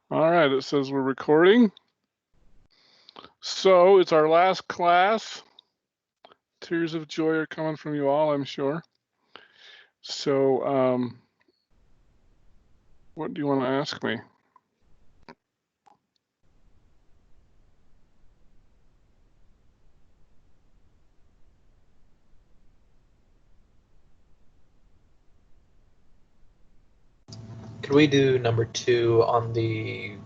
All right, it says we're recording. So it's our last class. Tears of joy are coming from you all, I'm sure. So what do you want to ask me? Could we do number 2 on the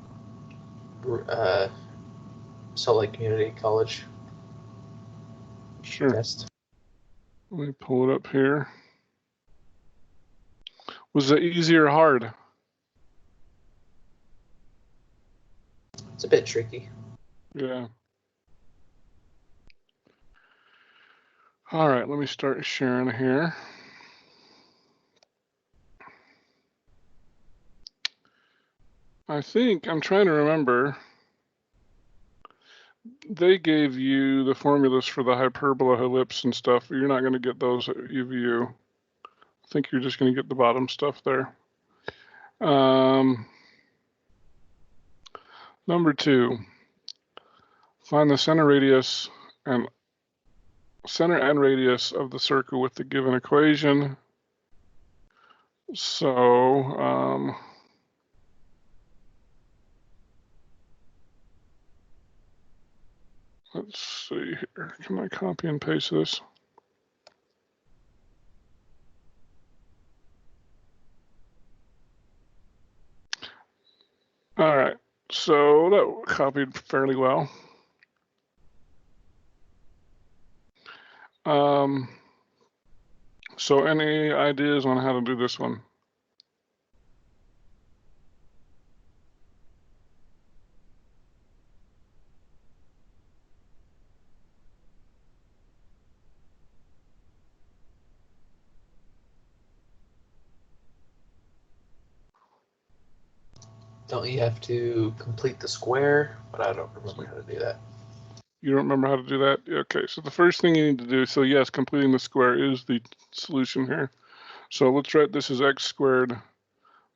Salt Lake Community College Sure. test? Let me pull it up here. Was it easy or hard? It's a bit tricky. Yeah. All right, let me start sharing here. I think, I'm trying to remember, they gave you the formulas for the hyperbola, ellipse, and stuff. You're not going to get those at UVU. I think you're just going to get the bottom stuff there. Number 2, find the center radius and radius of the circle with the given equation. So let's see here. Can I copy and paste this? All right, so that copied fairly well. So any ideas on how to do this one? Don't you have to complete the square? But I don't remember how to do that. You don't remember how to do that? Okay, so the first thing you need to do, so yes, completing the square is the solution here. So let's write this as x squared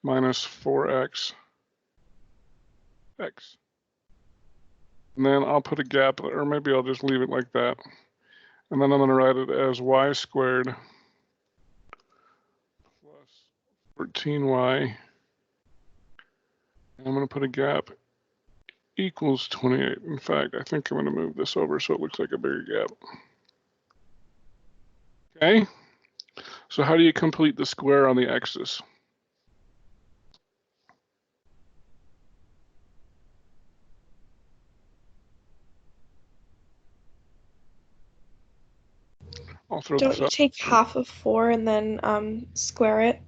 minus 4x x. And then I'll put a gap, or maybe I'll just leave it like that. And then I'm going to write it as y squared plus 14y. And I'm going to put a gap equals 28. In fact, I think I'm going to move this over so it looks like a bigger gap. Okay, so how do you complete the square on the x's? I'll throw Don't this you up. take half of 4 and then square it?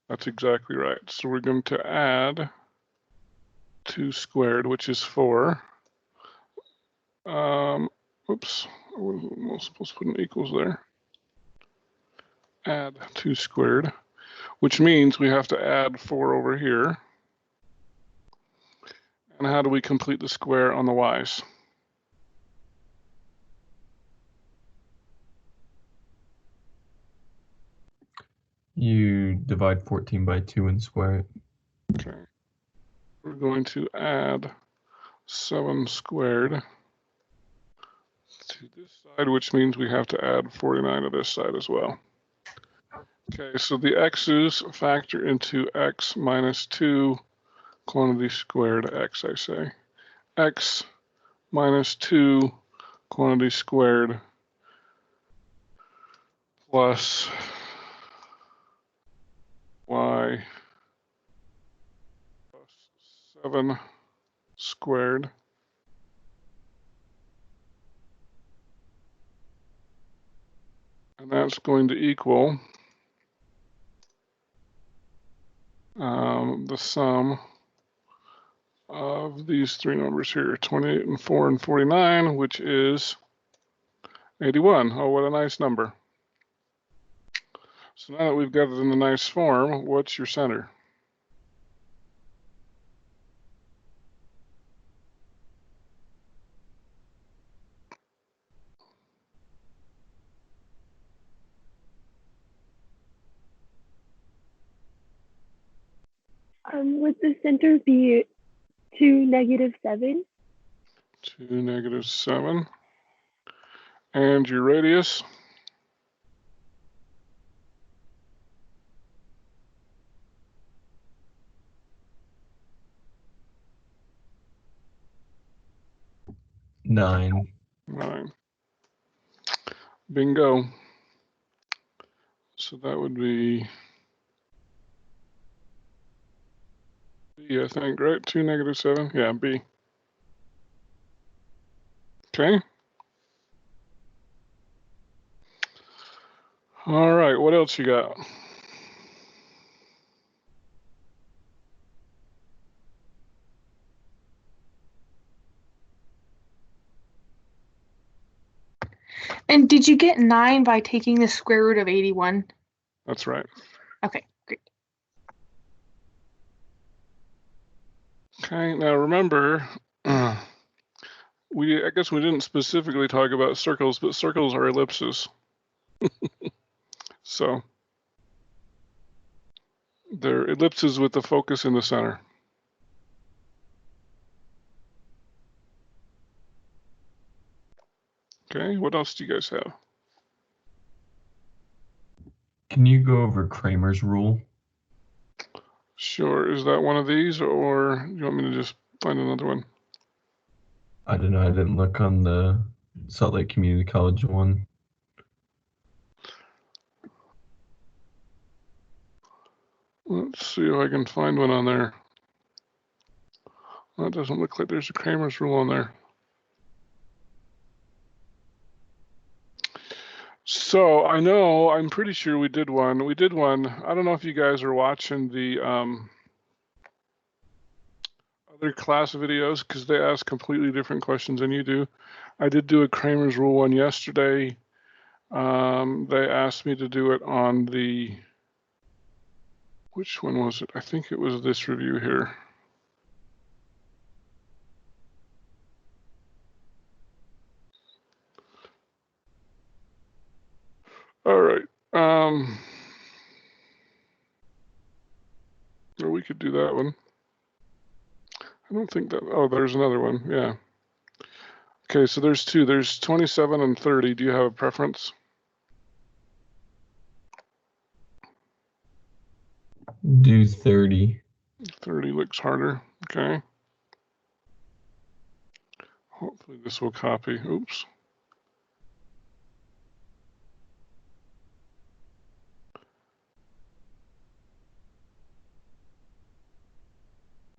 That's exactly right. So we're going to add 2 squared, which is 4. Oops, I was supposed to put an equals there. Add 2 squared, which means we have to add 4 over here. And how do we complete the square on the y's? You divide 14 by 2 and square it. Okay. We're going to add 7 squared to this side, which means we have to add 49 to this side as well. Okay, so the x's factor into x minus 2 quantity squared x, I say. X minus 2 quantity squared plus y plus 7 squared. And that's going to equal the sum of these 3 numbers here, 28 and 4 and 49, which is 81. Oh, what a nice number. So now that we've got it in the nice form, what's your center? Would the center be 2, -7? 2, -7. And your radius? Nine. 9. Bingo. So that would be B, I think, right? 2, -7. Yeah, B. Okay. All right, what else you got? And did you get 9 by taking the square root of 81? That's right. Okay, great. Okay, now remember, I guess we didn't specifically talk about circles, but circles are ellipses. So they're ellipses with the focus in the center. Okay, what else do you guys have? Can you go over Kramer's rule? Sure, is that one of these, or you want me to just find another one? I don't know. I didn't look on the Salt Lake Community College one. Let's see if I can find one on there. That doesn't look like there's a Kramer's rule on there. So I'm pretty sure we did one. I don't know if you guys are watching the other class videos, because they ask completely different questions than you do. I did do a Kramer's rule one yesterday. They asked me to do it on the, which one was it? I think it was this review here. All right. Or we could do that one. I don't think that, oh, there's another one, yeah. Okay, so there's two. There's 27 and 30. Do you have a preference? Do 30. 30 looks harder. Okay. Hopefully this will copy. Oops.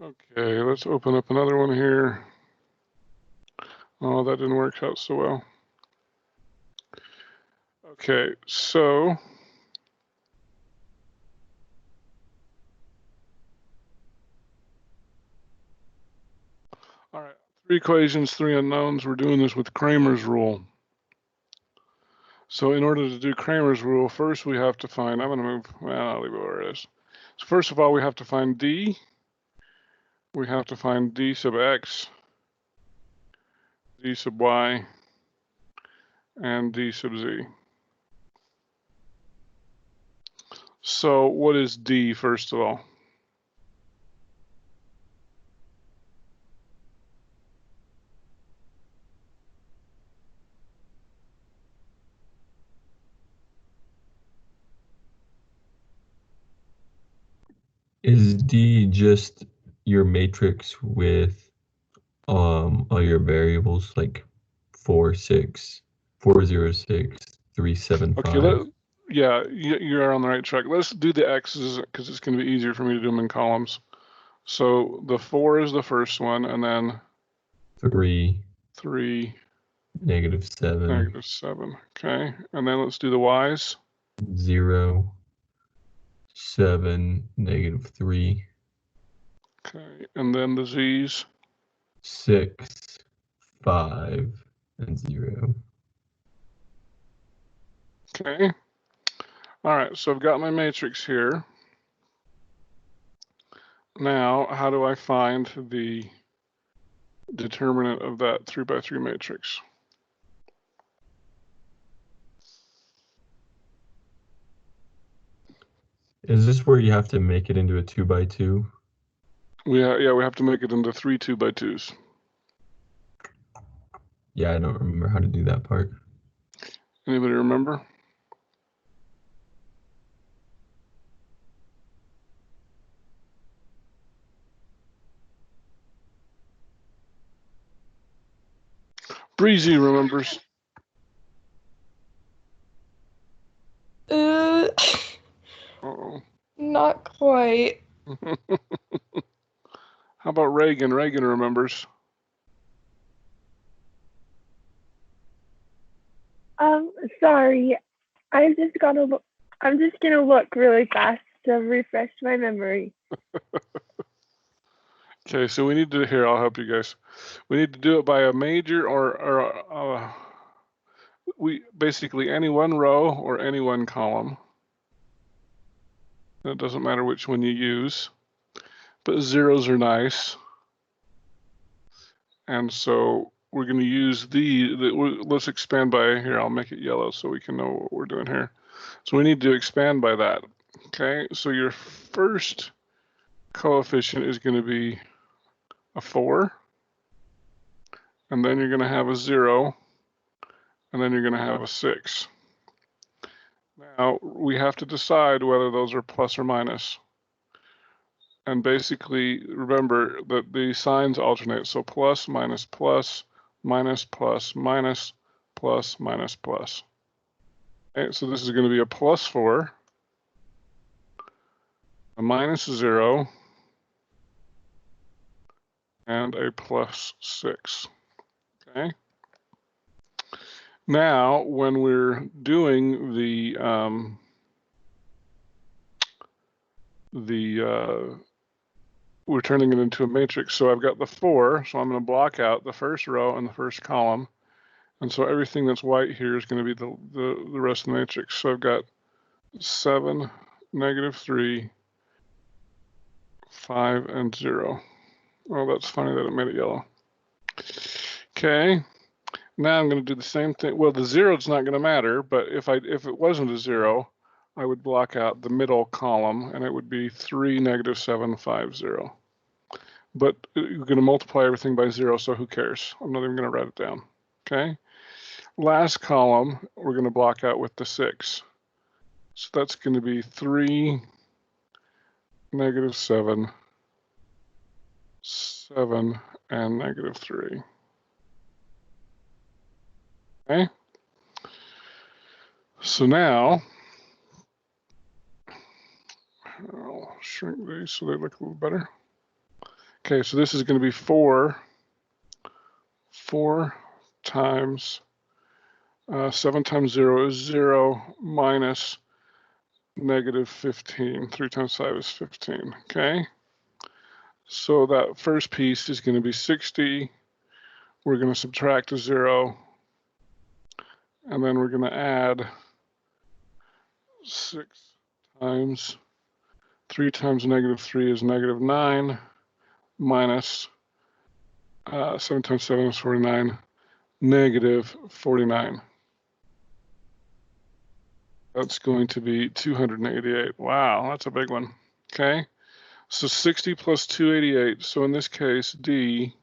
Okay, let's open up another one here. Oh, that didn't work out so well. Okay, so all right, 3 equations, 3 unknowns. We're doing this with Kramer's rule. So in order to do Kramer's rule, first we have to find, I'm going to move, well, I'll leave it where it is. So first of all, we have to find D. We have to find D sub X, D sub Y, and D sub Z. So what is D, first of all? Is D just your matrix with all your variables, like 4, 6, 4, 0, 6, 3, 7, 5? Okay, yeah, you're on the right track. Let's do the X's because it's going to be easier for me to do them in columns. So the 4 is the first one, and then 3, -3, -7, -7. Okay, and then let's do the Y's. 0, 7, -3, Okay, and then the Z's. 6, 5, and 0. Okay. All right, so I've got my matrix here. Now, how do I find the determinant of that 3x3 matrix? Is this where you have to make it into a 2x2? We have to make it into 3 2x2s. Yeah, I don't remember how to do that part. Anybody remember? Breezy remembers. Uh-oh. Not quite. How about Reagan? Reagan remembers. Sorry. I'm just gonna look really fast to refresh my memory. Okay, so we need to, here, I'll help you guys. We need to do it by a major or we basically any one row or any one column. It doesn't matter which one you use, but zeros are nice. And so we're going to use let's expand by, here, I'll make it yellow so we can know what we're doing here. So we need to expand by that. Okay, so your first coefficient is going to be a 4, and then you're going to have a 0, and then you're going to have a 6. Now, we have to decide whether those are plus or minus. And basically, remember that the signs alternate. So plus, minus, plus, minus, plus, minus, plus, minus, plus. Okay, so this is going to be a plus 4, a minus 0, and a plus 6. Okay. Now, when we're doing we're turning it into a matrix. So I've got the 4, so I'm going to block out the first row and the first column. And so everything that's white here is going to be the rest of the matrix. So I've got 7, -3, 5, and 0. Oh, that's funny that it made it yellow. Okay. Now I'm going to do the same thing. Well, the 0 is not going to matter, but if it wasn't a 0, I would block out the middle column, and it would be 3, -7, 5, 0. But you're going to multiply everything by 0, so who cares? I'm not even going to write it down. Okay. Last column, we're going to block out with the 6. So that's going to be 3, -7, 7, and -3. Okay. So now, I'll shrink these so they look a little better. Okay, so this is going to be 4 times 7 times 0 is 0 minus -15. 3 times 5 is 15. Okay. So that first piece is going to be 60. We're going to subtract a 0. And then we're going to add 6 times 3 times -3 is -9 minus 7 times 7 is 49, -49. That's going to be 288. Wow, that's a big one. Okay, so 60 plus 288. So in this case, D,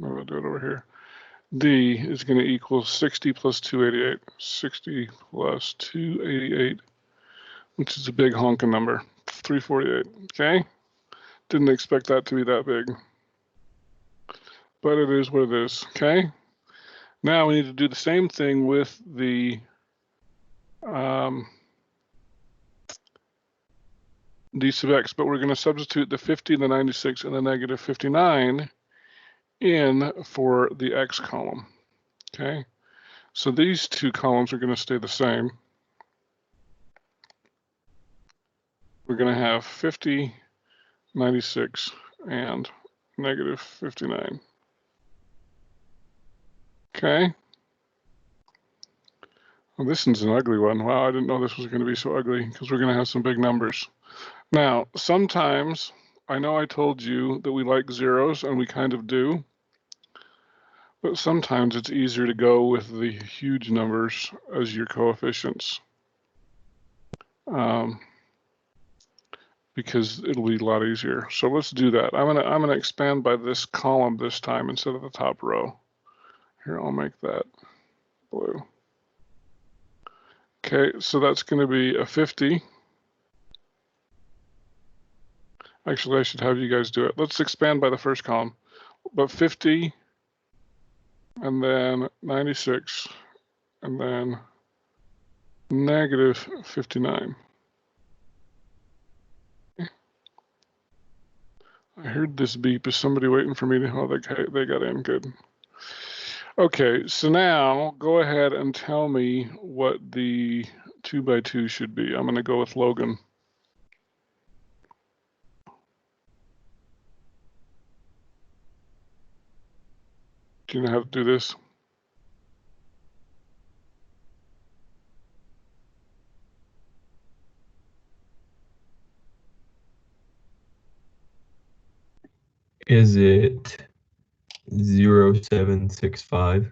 I'll do it over here. D is going to equal 60 plus 288. 60 plus 288, which is a big honking number, 348. Okay, didn't expect that to be that big, but it is what it is. Okay, now we need to do the same thing with the d sub x, but we're going to substitute the 50, the 96, and the -59 in for the x column. Okay, so these two columns are going to stay the same. We're going to have 50, 96, and -59. Okay. Well, this one's an ugly one. Wow, I didn't know this was going to be so ugly because we're going to have some big numbers. Now, sometimes, I know I told you that we like zeros, and we kind of do, but sometimes it's easier to go with the huge numbers as your coefficients. because it'll be a lot easier. So let's do that. I'm gonna expand by this column this time instead of the top row. Here, I'll make that blue. Okay, so that's going to be a 50. Actually, I should have you guys do it. Let's expand by the first column. But 50, and then 96, and then negative 59. I heard this beep. Is somebody waiting for me to? Oh, they got in. Good. Okay, so now go ahead and tell me what the 2 by 2 should be. I'm going to go with Logan. Do you know how to do this? Is it 0765?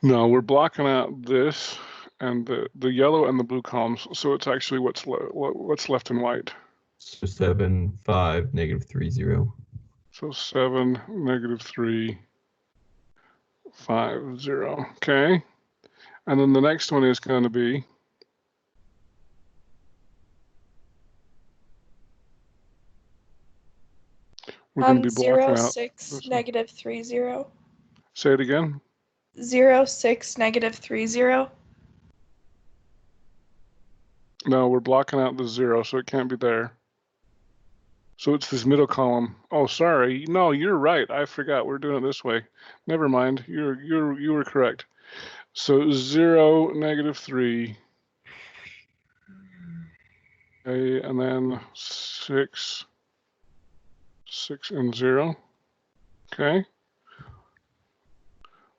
No, we're blocking out this and the yellow and the blue columns, so it's actually what's left in white. So 75 negative 30. So 7 negative 3 5 0. Okay, and then the next one is going to be we're going to be blocking out 06 negative 30. Say it again. 06 negative 30. No, we're blocking out the 0, so it can't be there. So it's this middle column. Oh, sorry. No, you're right. I forgot. We're doing it this way. Never mind. You were correct. So 0 negative 3. Okay, and then 6 and 0. Okay.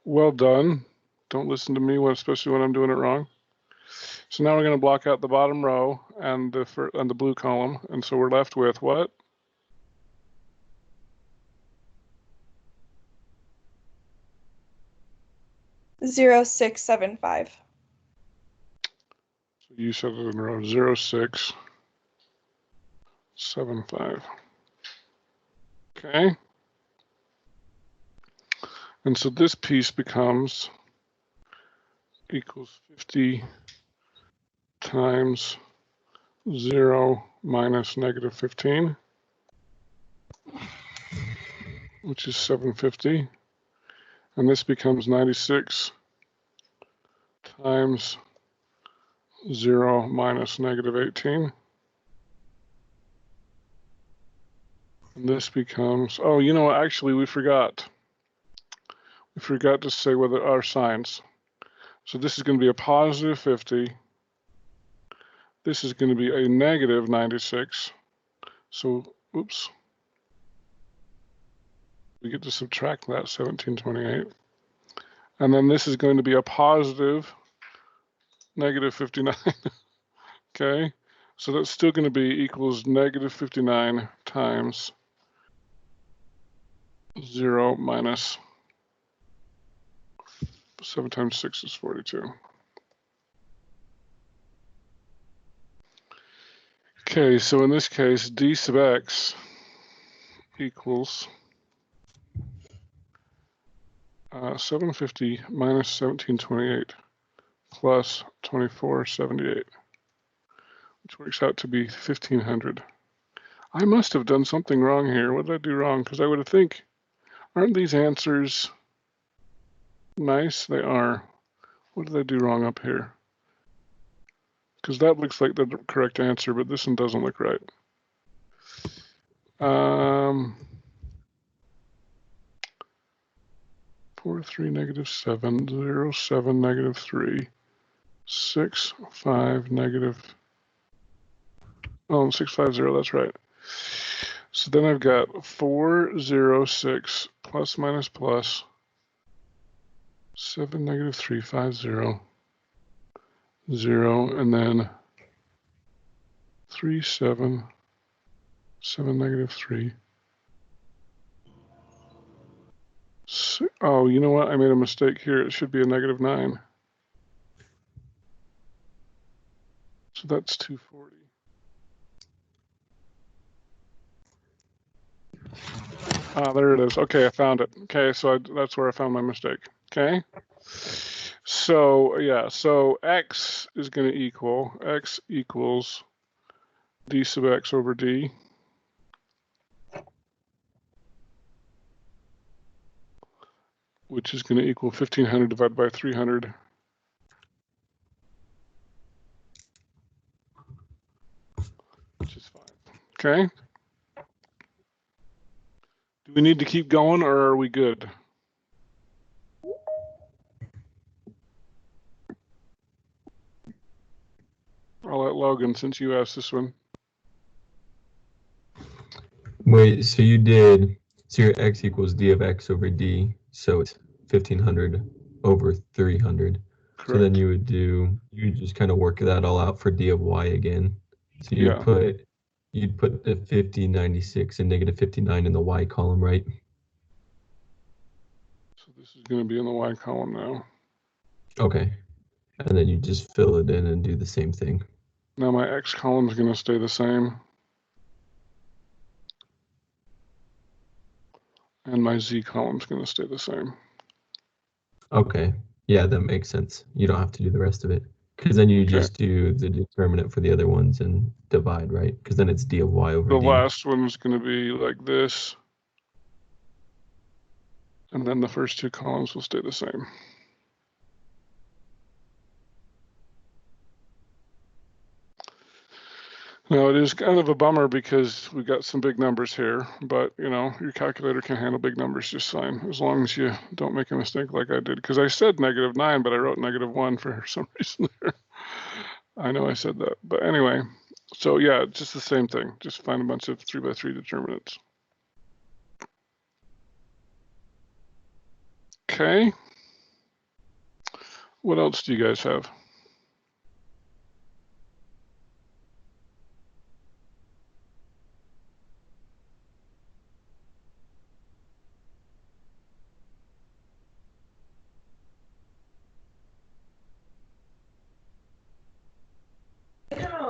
Well done. Don't listen to me, especially when I'm doing it wrong. So now we're going to block out the bottom row and the blue column, and so we're left with what? Zero 6 7 5. So you said it in row 06 7 5. Okay. And so this piece becomes equals 50 times 0 minus negative 15, which is 750. And this becomes 96 times 0 minus negative 18. And this becomes, oh, you know what, actually we forgot. We forgot to say whether our signs. So this is going to be a positive 50. This is going to be a negative 96. So, oops. We get to subtract that 1728. And then this is going to be a positive negative 59. Okay, so that's still going to be equals negative 59 times 0 minus 7 times 6 is 42. Okay, so in this case, d sub x equals 750 minus 1728 plus 2478, which works out to be 1500. I must have done something wrong here. What did I do wrong? Because I would have think, aren't these answers nice? They are. What did I do wrong up here? Because that looks like the correct answer, but this one doesn't look right. 4 3 negative 7 0 7 negative 3 6 5 negative 650. That's right. So then I've got 4 0 6 plus minus plus 7 negative 3 5 0 0, and then 3 7 7 negative 3. Oh, you know what? I made a mistake here. It should be a negative 9. So that's 240. Ah, there it is. Okay, I found it. Okay, so that's where I found my mistake. Okay. So yeah, so x is going to equal, x equals d sub x over d. Which is going to equal 1500 divided by 300. Which is 5. Okay. Do we need to keep going or are we good? I'll let Logan, since you asked this one. Wait, so you did, so your x equals d of x over d, so it's 1500 over 300. Correct. So then you would just kind of work that all out for d of y again. So you'd put the 50, 96, and negative 59 in the y column, right? So this is going to be in the y column now. Okay. And then you just fill it in and do the same thing. Now my x column is going to stay the same. And my z column is going to stay the same. Okay. Yeah, that makes sense. You don't have to do the rest of it. Because then you just do the determinant for the other ones and divide, right? Because then it's d of y over the d. The last one is going to be like this. And then the first two columns will stay the same. Now it is kind of a bummer because we got some big numbers here, but you know, your calculator can handle big numbers just fine, as long as you don't make a mistake like I did. Because I said -9, but I wrote -1 for some reason there. I know I said that, but anyway. So yeah, just the same thing. Just find a bunch of 3x3 determinants. Okay. What else do you guys have?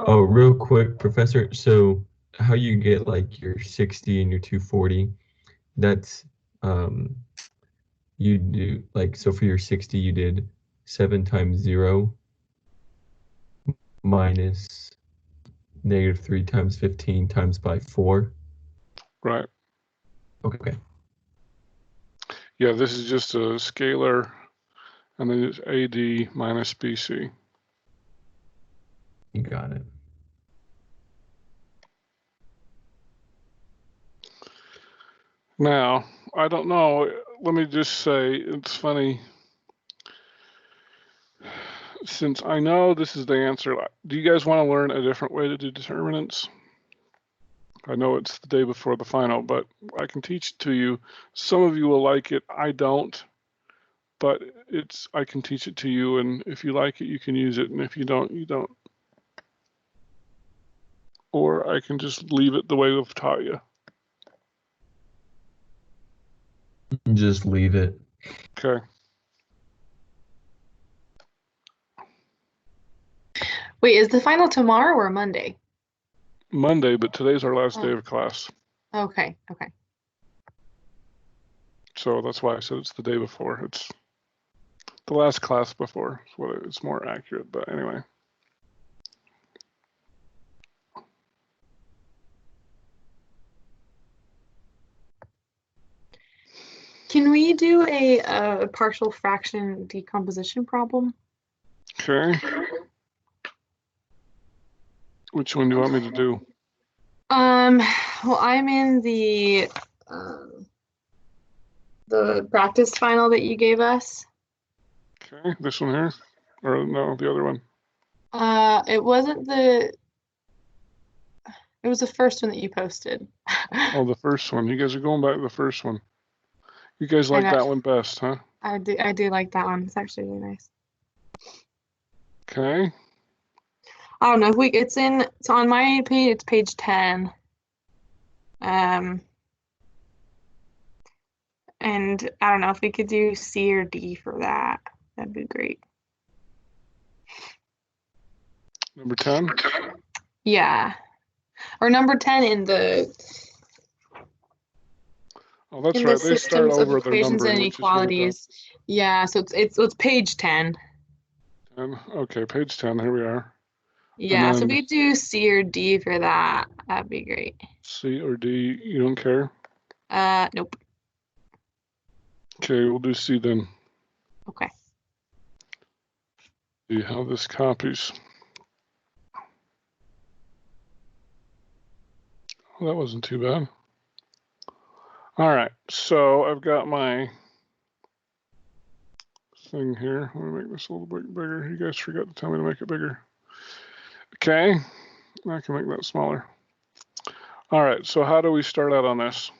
Oh, real quick, Professor. So how you get like your 60 and your 240, that's you do like, so for your 60 you did 7 times 0 minus -3 times 15 times by 4. Right. Okay. Yeah, this is just a scalar, and then it's AD minus BC. You got it. Now, I don't know, let me just say, it's funny. Since I know this is the answer, do you guys want to learn a different way to do determinants? I know it's the day before the final, but I can teach it to you. Some of you will like it, I don't. But I can teach it to you, and if you like it, you can use it, and if you don't, you don't. Or I can just leave it the way we've taught you. Just leave it. Okay. Wait, is the final tomorrow or Monday? Monday, but today's our last day of class. Okay. So that's why I said it's the day before. It's the last class before. It's more accurate, but anyway. Can we do a partial fraction decomposition problem? Okay. Which one do you want me to do? Well, I'm in the practice final that you gave us. Okay, this one here? Or no, the other one? It was the first one that you posted. Oh, the first one. You guys are going back to the first one. You guys like that one best, huh? I do like that one. It's actually really nice. Okay. I don't know if it's on my page, it's page 10. And I don't know if we could do C or D for that. That'd be great. Number 10? Yeah. Or number 10 in the Oh, that's in right. the They start systems of over the equations and numbering, which is here at the inequalities. Yeah, so it's page 10. 10. Okay, page 10. Here we are. Yeah, so then- we do C or D for that. That'd be great. C or D, you don't care? Nope. Okay, we'll do C then. Okay. See how this copies. Well, that wasn't too bad. All right, so I've got my thing here. Let me make this a little bit bigger. You guys forgot to tell me to make it bigger. Okay, I can make that smaller. All right, so how do we start out on this?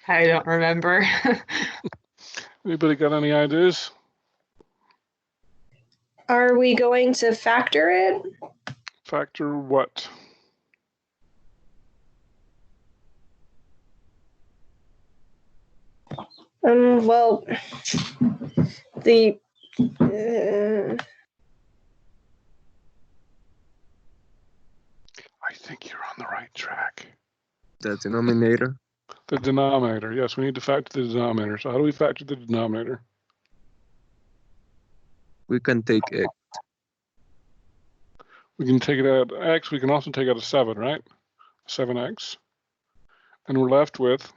I don't remember. Anybody got any ideas? Are we going to factor it? Factor what? Well, the I think you're on the right track. The denominator. The denominator. Yes, we need to factor the denominator. So how do we factor the denominator? We can take x. We can take it out x. We can also take out a 7, right? 7x. And we're left with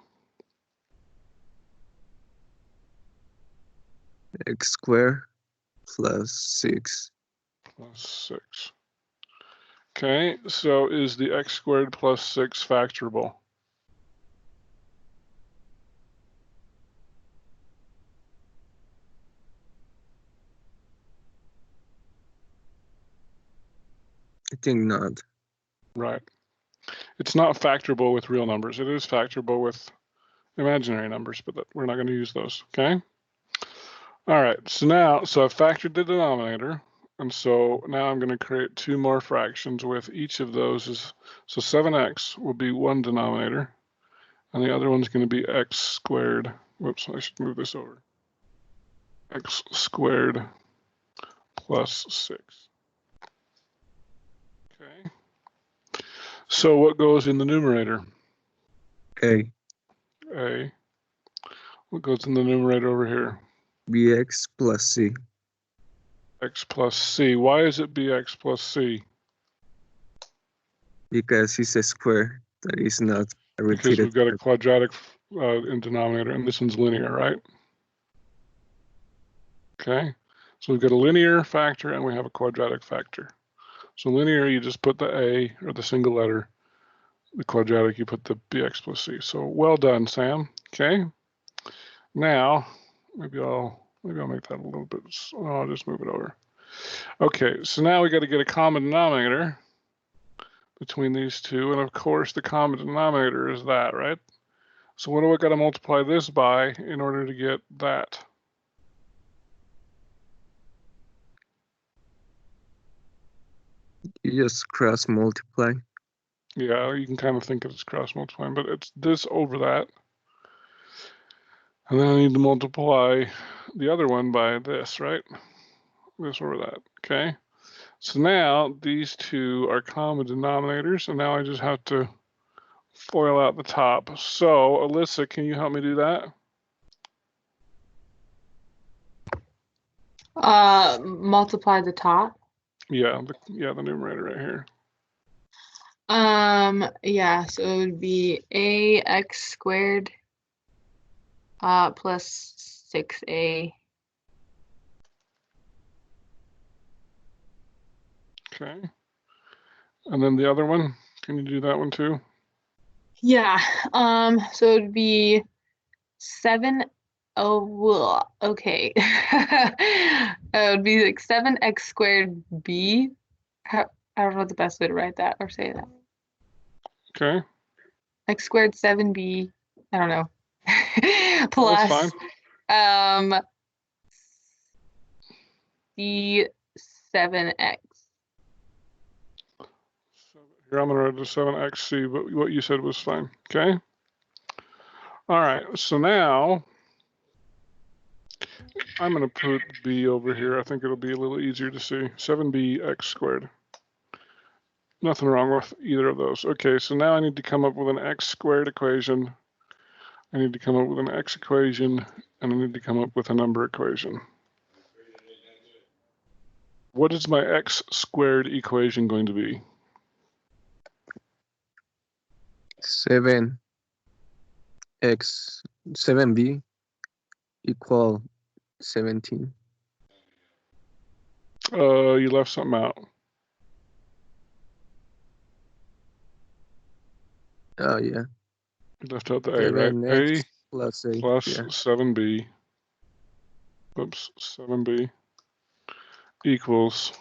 X squared plus 6. plus 6. Okay, so is the x squared plus 6 factorable? I think not. Right. It's not factorable with real numbers. It is factorable with imaginary numbers, but we're not going to use those, okay? All right, so I've factored the denominator, and so now I'm going to create 2 more fractions with each of those. So 7x will be one denominator, and the other one's going to be x squared. Whoops, I should move this over. X squared plus 6. Okay. So what goes in the numerator? A. A. What goes in the numerator over here? Bx plus c. X plus c. Why is it bx plus c? Because it's a square that is not a Because repeated. we've got a quadratic in denominator, and this one's linear, right? Okay. So we've got a linear factor, and we have a quadratic factor. So linear, you just put the a, or the single letter. The quadratic, you put the bx plus c. So well done, Sam. Okay. Now, maybe I'll make that a little bit. I'll just move it over. Okay, so now we got to get a common denominator between these two, and of course the common denominator is that, right? So what do I got to multiply this by in order to get that? You just cross multiply. Yeah, you can kind of think of it as cross multiplying, but it's this over that. And then I need to multiply the other one by this, right? This over that, okay? So now these two are common denominators, and now I just have to FOIL out the top. So Alyssa, can you help me do that? Multiply the top. Yeah, the numerator right here. Yeah, so it would be ax squared plus 6a. Okay. And then the other one, can you do that one too? Yeah, so it would be 7. Oh, well, okay. It would be like 7x squared b. I don't know the best way to write that or say that. Okay. X squared 7b. I don't know. That's Plus fine. d 7x. Here I'm going to write it to 7xc, but what you said was fine. Okay. All right. So now I'm going to put b over here. I think it'll be a little easier to see. 7bx squared. Nothing wrong with either of those. Okay, so now I need to come up with an x squared equation. I need to come up with an x equation, and I need to come up with a number equation. What is my x squared equation going to be? 7b equal 17. You left something out. Oh yeah. You left out the a, right? 7x A plus a. plus Yeah. 7b. Oops, 7b equals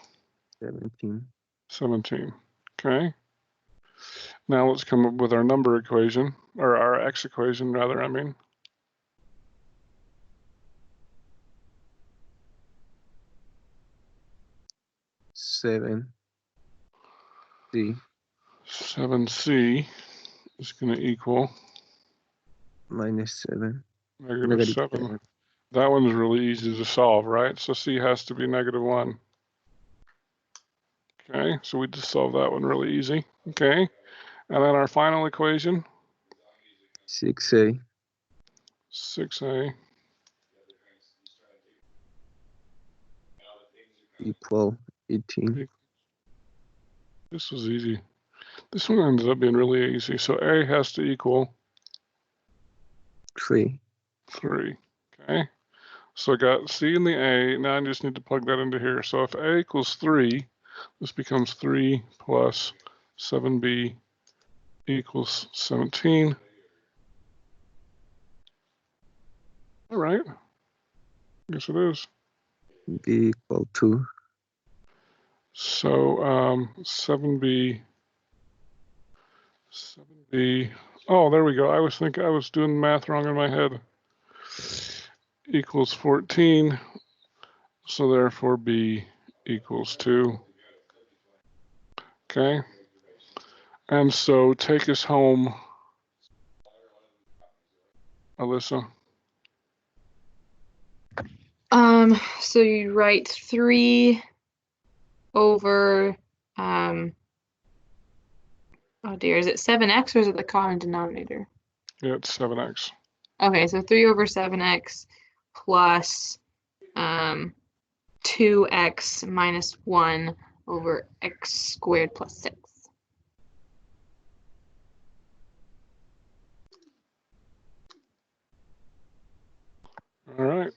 17. 17. Okay. Now let's come up with our number equation, or our x equation, rather, I mean. Seven. C 7c is going to equal minus 7. negative 7. That one's really easy to solve, right? So c has to be -1. Okay, so we just solved that one really easy. Okay, and then our final equation, 6a 6a equal 18. This was easy. This one ended up being really easy. So a has to equal 3. 3. Okay, so I got c in the a. Now I just need to plug that into here. So if a equals 3, this becomes 3 plus 7b equals 17. All right. Yes, it is. b equal 2. So 7b. Oh, there we go. I was doing math wrong in my head. Equals 14. So therefore b equals 2. Okay. And so take us home, Alyssa. So you write 3 over, oh dear, is it 7x or is it the common denominator? Yeah, it's 7x. Okay, so 3 over 7x plus 2x minus 1 over x squared plus 6. All right.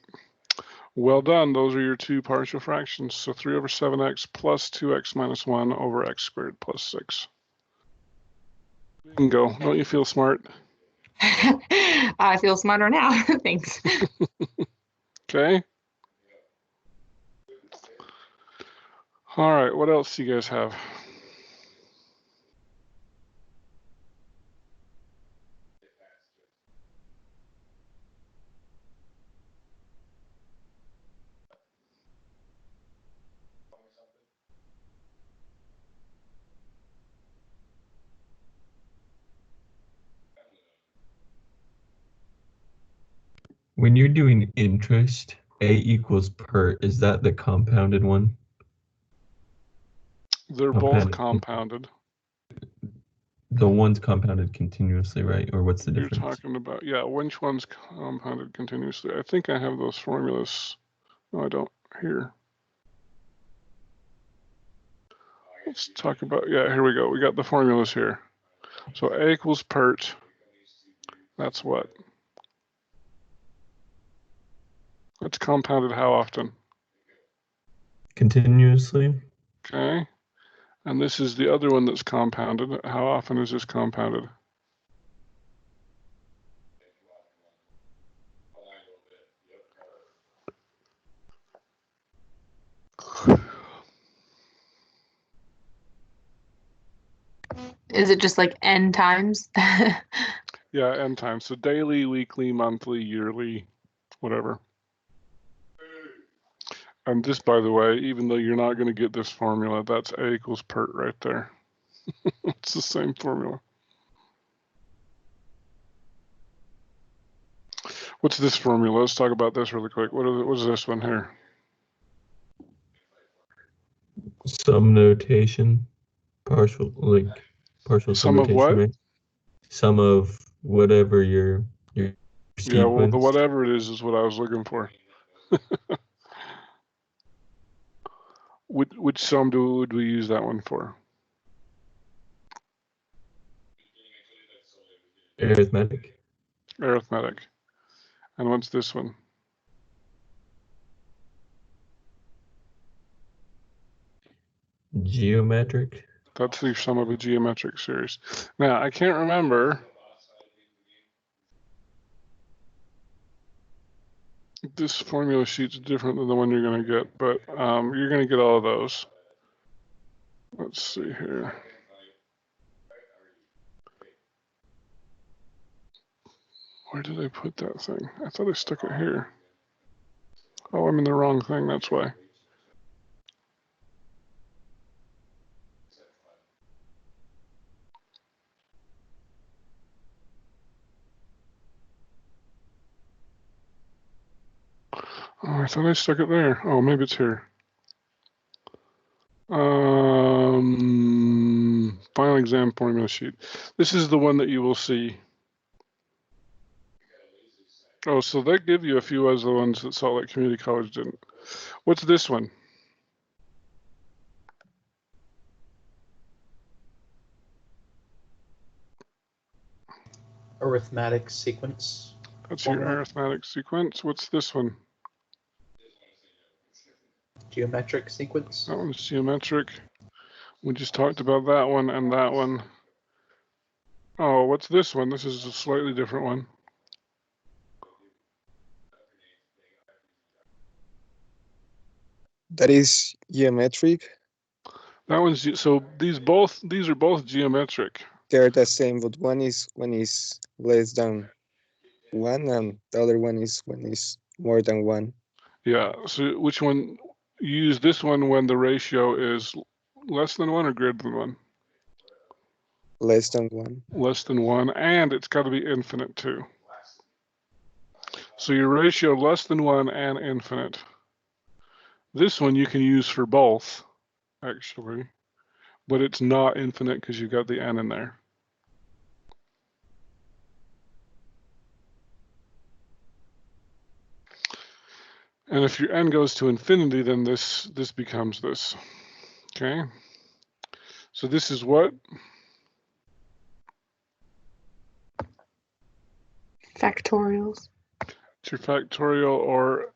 Well done. Those are your two partial fractions. So 3 over 7x plus 2x minus 1 over x squared plus 6. Bingo. Don't you feel smart? I feel smarter now. Thanks. Okay. All right. What else do you guys have? When you're doing interest, a equals per, is that the compounded one? They're both compounded. The one's compounded continuously, right? Or what's the You're difference? talking about, yeah, which one's compounded continuously? I think I have those formulas. No, I don't. Here. Let's talk about, yeah, here we go. We got the formulas here. So a equals pert. That's what? It's compounded how often? Continuously. Okay. And this is the other one that's compounded. How often is this compounded? Is it just like n times? Yeah, n times. So daily, weekly, monthly, yearly, whatever. And this, by the way, even though you're not going to get this formula, that's a equals pert right there. It's the same formula. What's this formula? Let's talk about this really quick. What is this one here? Sum notation, partial sum Sum of notation, what? right? Sum of whatever your sequence. Yeah, well, the whatever it is what I was looking for. Which sum would we use that one for? Arithmetic. Arithmetic. And what's this one? Geometric. That's the sum of a geometric series. Now, I can't remember if this formula sheet's different than the one you're going to get, but you're going to get all of those. Let's see here. Where did I put that thing? I thought I stuck it here. Oh, I'm in the wrong thing, that's why. Oh, I thought I stuck it there. Oh, maybe it's here. Final exam formula sheet. This is the one that you will see. Oh, so they give you a few other ones that Salt Lake Community College didn't. What's this one? Arithmetic sequence. That's formula. your arithmetic sequence. What's this one? Geometric sequence. That one's geometric. We just talked about that one and that one. Oh, what's this one? This is a slightly different one. That is geometric. That one's so these are both geometric. They're the same, but one is less than 1, and the other one is when is more than 1. Yeah. So which one? You use this one when the ratio is less than 1 or greater than 1? Less than 1. Less than 1, and it's got to be infinite too. So your ratio less than 1 and infinite. This one you can use for both, actually, but it's not infinite because you've got the n in there. And if your n goes to infinity, then this becomes this. Okay. So this is what? Factorials. It's your factorial, or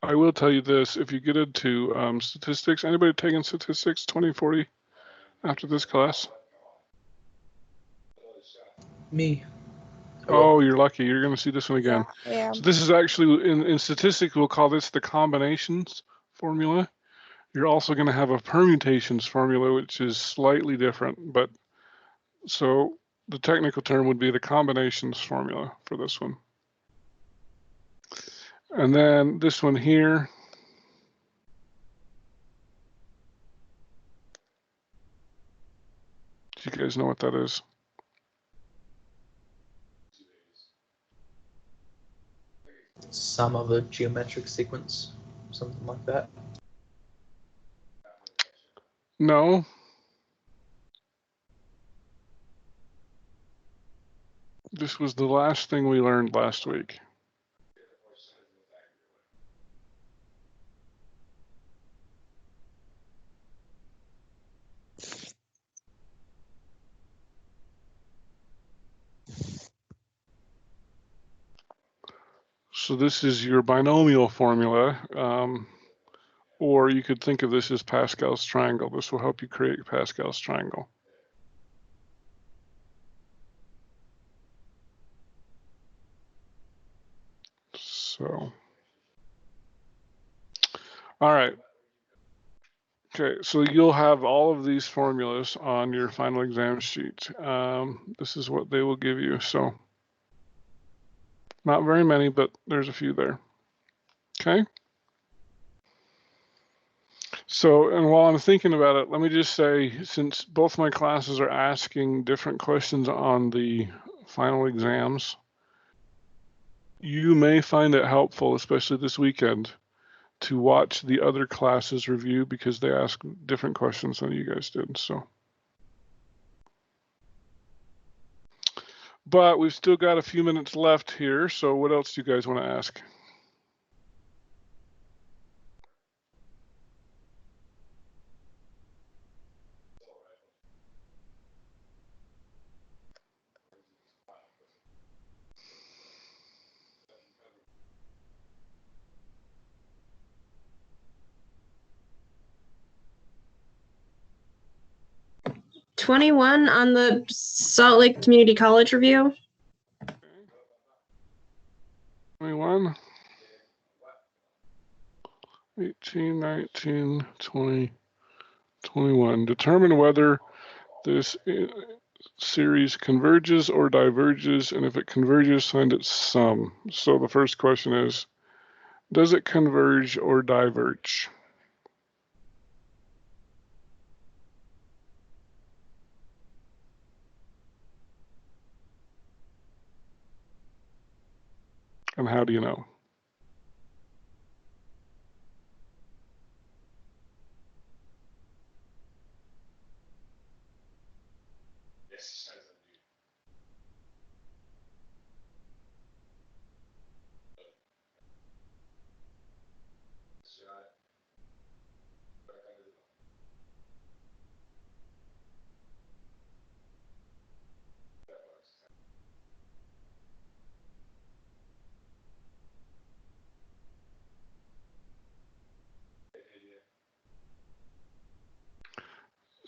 I will tell you this, if you get into statistics, anybody taking statistics 2040 after this class? Me. Oh, you're lucky. You're going to see this one again. Yeah. So this is actually, in statistics, we'll call this the combinations formula. You're also going to have a permutations formula, which is slightly different. But so the technical term would be the combinations formula for this one. And then this one here. Do you guys know what that is? Sum of a geometric sequence, something like that. No. This was the last thing we learned last week. So this is your binomial formula, or you could think of this as Pascal's triangle. This will help you create Pascal's triangle. So, all right. Okay, so you'll have all of these formulas on your final exam sheet. This is what they will give you. So, not very many, but there's a few there. Okay. So, and while I'm thinking about it, let me just say, since both my classes are asking different questions on the final exams, you may find it helpful, especially this weekend, to watch the other classes review because they ask different questions than you guys did. So, but we've still got a few minutes left here. So what else do you guys want to ask? $21 on the Salt Lake Community College review. 21, 18, 19, 20, 21. Determine whether this series converges or diverges, and if it converges, find its sum. So the first question is, does it converge or diverge? And how do you know?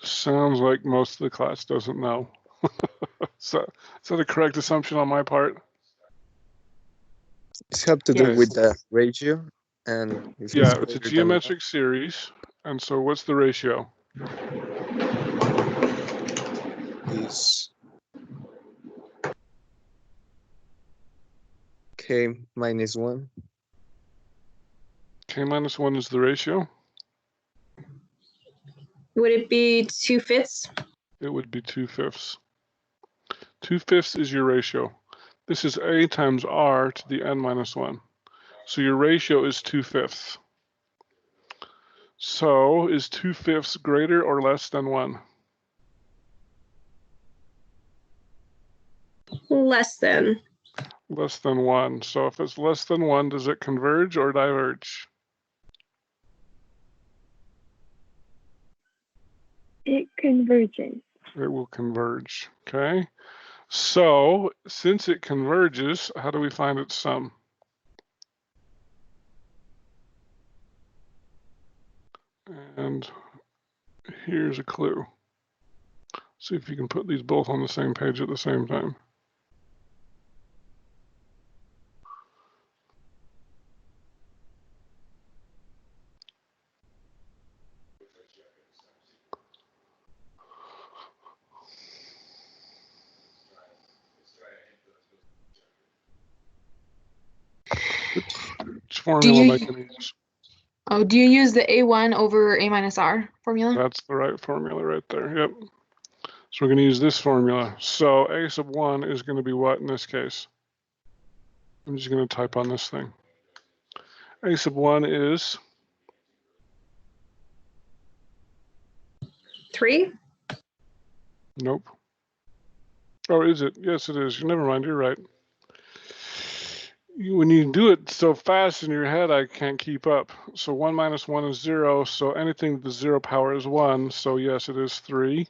Sounds like most of the class doesn't know. So, is that a correct assumption on my part? It's have to do Yes. with the ratio, and if Yeah, it's it's a greater than geometric series. And so what's the ratio? is k minus 1. K minus 1 is the ratio. Would it be 2/5? It would be 2/5. 2/5 is your ratio. This is a times r to the n minus 1. So your ratio is 2/5. So is 2/5 greater or less than 1? Less than. Less than 1. So if it's less than 1, does it converge or diverge? It converges. It will converge, okay? So since it converges, how do we find its sum? And here's a clue. See if you can put these both on the same page at the same time. Which formula am I going to use? Oh, do you use the A1 over A minus R formula? That's the right formula right there. Yep. So we're going to use this formula. So a sub 1 is going to be what in this case? I'm just going to type on this thing. A sub 1 is 3? nope. Oh, is it? Yes, it is. Never mind. You're right. When you do it so fast in your head, I can't keep up. So 1 minus 1 is 0. So anything with the 0 power is 1. So yes, it is 3.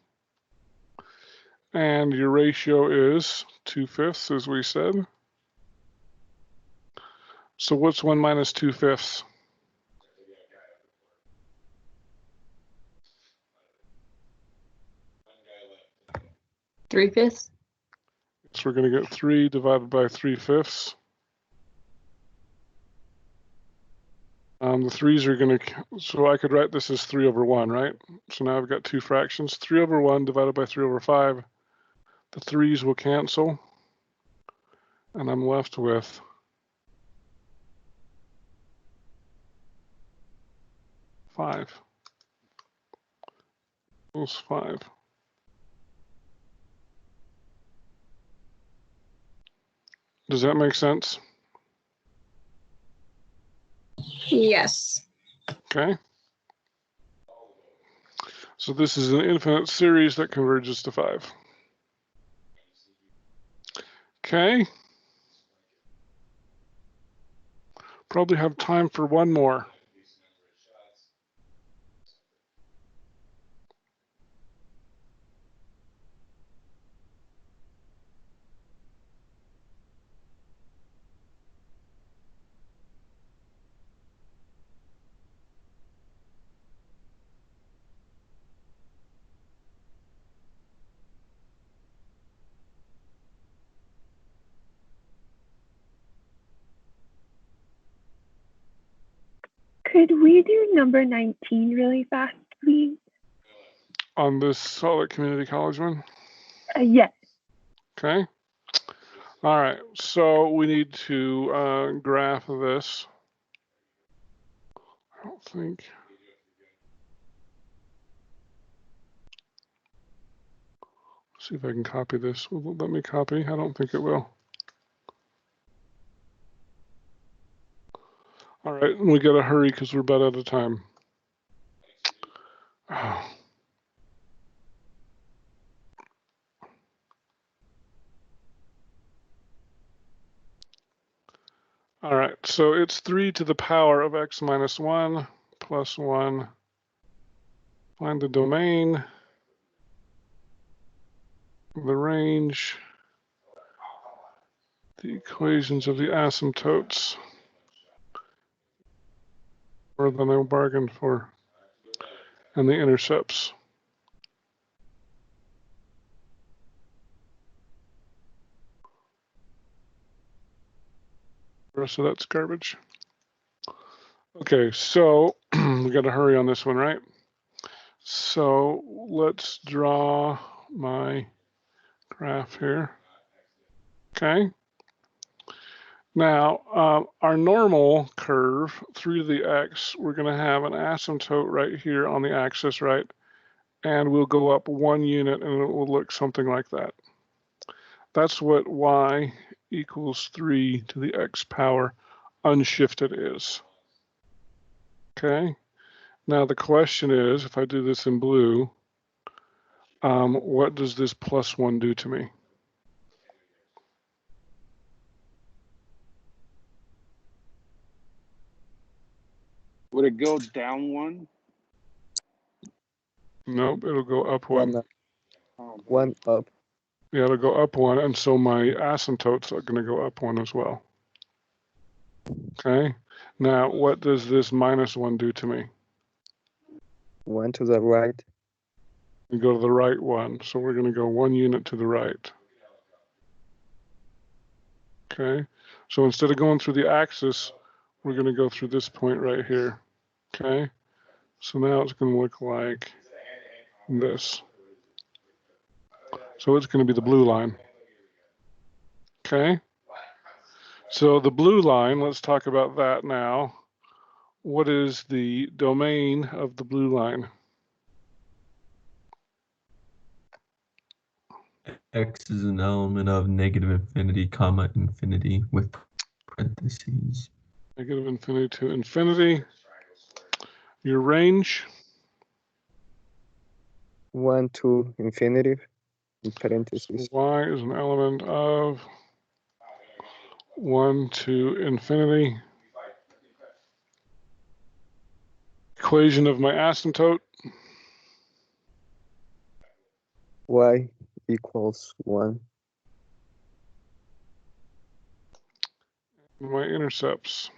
And your ratio is 2/5, as we said. So what's 1 minus 2/5? 3/5. So we're going to get 3 divided by 3/5. The 3's are going to, so I could write this as 3 over 1, right? So now I've got two fractions. 3 over 1 divided by 3 over 5. The 3's will cancel. And I'm left with 5. equals 5. Does that make sense? Yes. Okay. So this is an infinite series that converges to 5. Okay. Probably have time for one more. Could we do number 19 really fast, please? On this Salt Lake Community College one? Yes. Okay. All right, so we need to graph this. I don't think. See if I can copy this. Will it let me copy? I don't think it will. All right, we got to hurry because we're about out of time. Oh. All right, so it's 3 to the power of x minus 1 plus 1. Find the domain, the range, the equations of the asymptotes, more than I bargained for, and the intercepts. The rest of that's garbage. Okay, so we got to hurry on this one, right? So let's draw my graph here. Okay. Now, our normal curve through the x, we're going to have an asymptote right here on the axis, right? And we'll go up 1 unit and it will look something like that. That's what y equals 3 to the x power unshifted is. Okay. Now the question is, if I do this in blue, what does this plus 1 do to me? Would it go down 1? Nope, it'll go up 1. One up. One up. Yeah, it'll go up 1, and so my asymptotes are going to go up 1 as well. Okay. Now, what does this minus 1 do to me? 1 to the right. We go to the right 1, so we're going to go 1 unit to the right. Okay. So instead of going through the axis, we're going to go through this point right here. Okay. So now it's going to look like this. So it's going to be the blue line. Okay. So the blue line, let's talk about that now. What is the domain of the blue line? X is an element of negative infinity, comma, infinity with parentheses. Negative infinity to infinity. Your range? 1 to infinity, in parentheses. Y is an element of 1 to infinity. Equation of my asymptote? Y equals 1. My intercepts.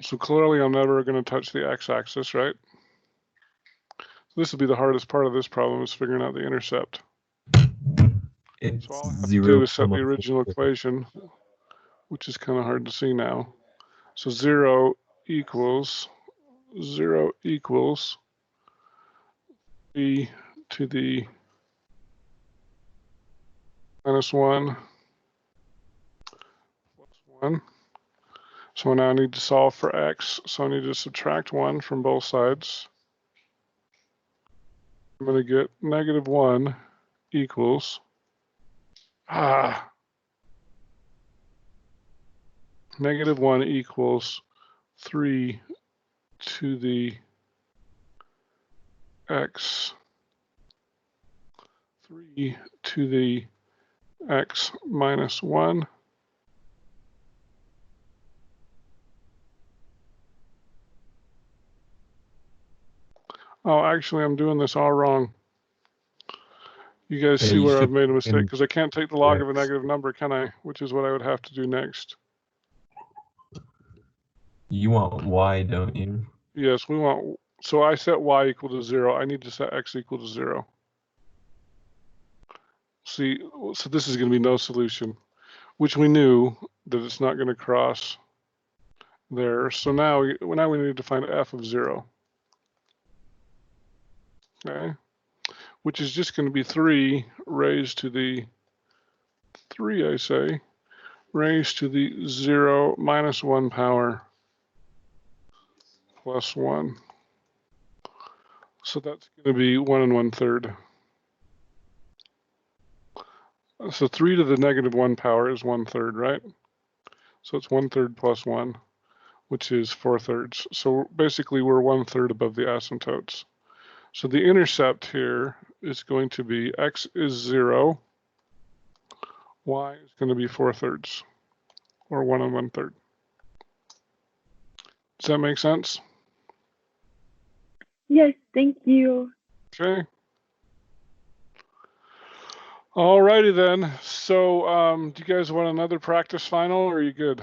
So clearly I'm never going to touch the x-axis, right? This will be the hardest part of this problem, is figuring out the intercept. It's So all I have to 0, do is set the original equation, which is kind of hard to see now. So 0 equals e to the minus 1 plus 1. So now I need to solve for x. So I need to subtract 1 from both sides. I'm going to get negative 1 equals, negative 1 equals 3 to the x, 3 to the x minus 1. Oh, actually, I'm doing this all wrong. You guys see where I've made a mistake, because I can't take the log of a negative number, can I? Which is what I would have to do next. You want y, don't you? Yes, we want, so I set y equal to 0. I need to set x equal to 0. See, so this is going to be no solution, which we knew that it's not going to cross there. So now we need to find f of 0. Okay, which is just going to be 3 raised to the 3, I say, raised to the 0 minus 1 power plus 1. So that's going to be 1 1/3. So 3 to the negative 1 power is 1/3, right? So it's 1/3 plus 1, which is 4/3. So basically we're 1/3 above the asymptotes. So the intercept here is going to be x is 0, y is going to be 4/3, or 1 1/3. Does that make sense? Yes, thank you. Okay. Alrighty then. So do you guys want another practice final, or are you good?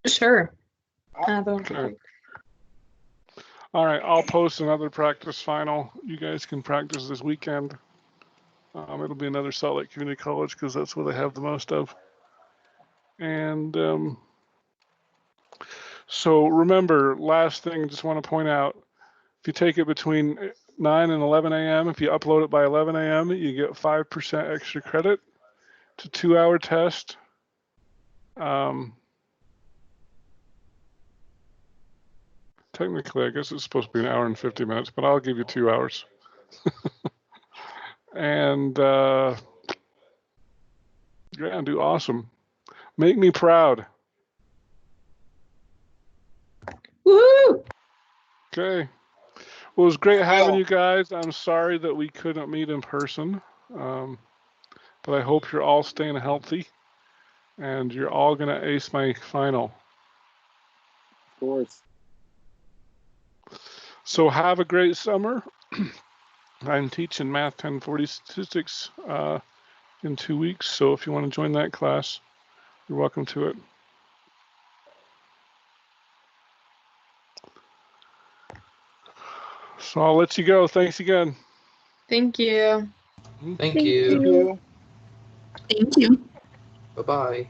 Sure. Okay. All right, I'll post another practice final. You guys can practice this weekend. It'll be another Salt Lake Community College because that's what I have the most of. And so remember, last thing, just want to point out, if you take it between 9 and 11 a.m., if you upload it by 11 a.m., you get 5% extra credit. It's a 2-hour test. Technically, I guess it's supposed to be 1 hour and 50 minutes, but I'll give you 2 hours. And yeah, do awesome. Make me proud. Woo! Okay. Well, it was great having you guys. I'm sorry that we couldn't meet in person, but I hope you're all staying healthy and you're all going to ace my final. Of course. So have a great summer. I'm teaching Math 1040 Statistics in 2 weeks, so if you want to join that class, you're welcome to it. So I'll let you go. Thanks again. Thank you. Thank you. you. Thank you. Bye-bye.